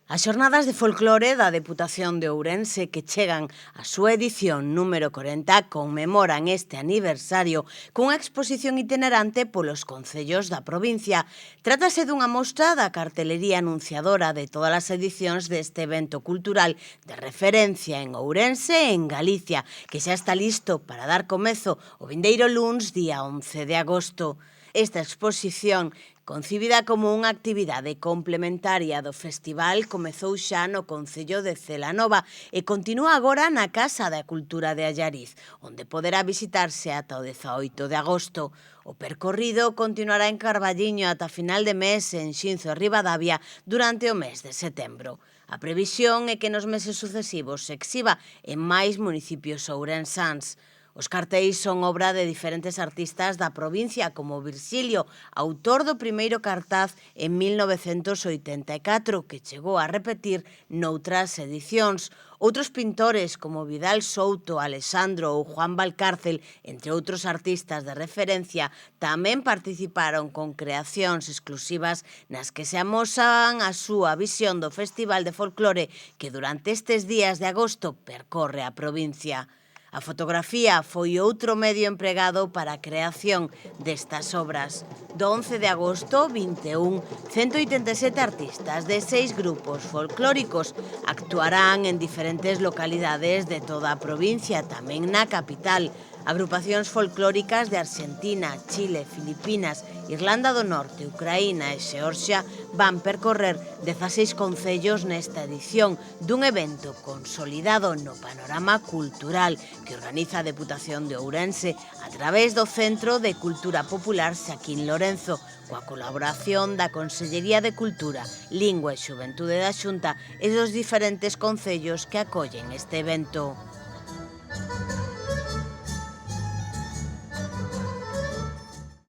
As xornadas de folclore da Deputación de Ourense, que chegan á súa edición número 40, conmemoran este aniversario cunha exposición itinerante polos concellos da provincia. Trátase dunha mostra da cartelería anunciadora de todas as edicións deste evento cultural de referencia en Ourense e en Galicia, que xa está listo para dar comezo o vindeiro luns, día 11 de agosto. Esta exposición, concibida como unha actividade complementaria do festival, comezou xa no concello de Celanova e continúa agora na Casa da Cultura de Allariz, onde poderá visitarse ata o 18 de agosto. O percorrido continuará en Carballiño ata final de mes e en Xinzo e Ribadavia durante o mes de setembro. A previsión é que nos meses sucesivos se exhiba en máis municipios ourensáns. Os cartéis son obra de diferentes artistas da provincia, como Virxilio, autor do primeiro cartaz en 1984, que chegou a repetir noutras edicións. Outros pintores, como Vidal Souto, Alexandro ou Juan Valcárcel, entre outros artistas de referencia, tamén participaron con creacións exclusivas nas que se amosan a súa visión do Festival de Folclore que durante estes días de agosto percorre a provincia. A fotografía foi outro medio empregado para a creación destas obras. Do 11 de agosto, 21, 187 artistas de 6 grupos folclóricos actuarán en diferentes localidades de toda a provincia, tamén na capital. Agrupacións folclóricas de Arxentina, Chile, Filipinas, Irlanda do Norte, Ucraína e Xeorxia van percorrer 16 concellos nesta edición dun evento consolidado no panorama cultural que organiza a Deputación de Ourense a través do Centro de Cultura Popular Xaquín Lorenzo, coa colaboración da Consellería de Cultura, Lingua e Xuventude da Xunta e dos diferentes concellos que acollen este evento.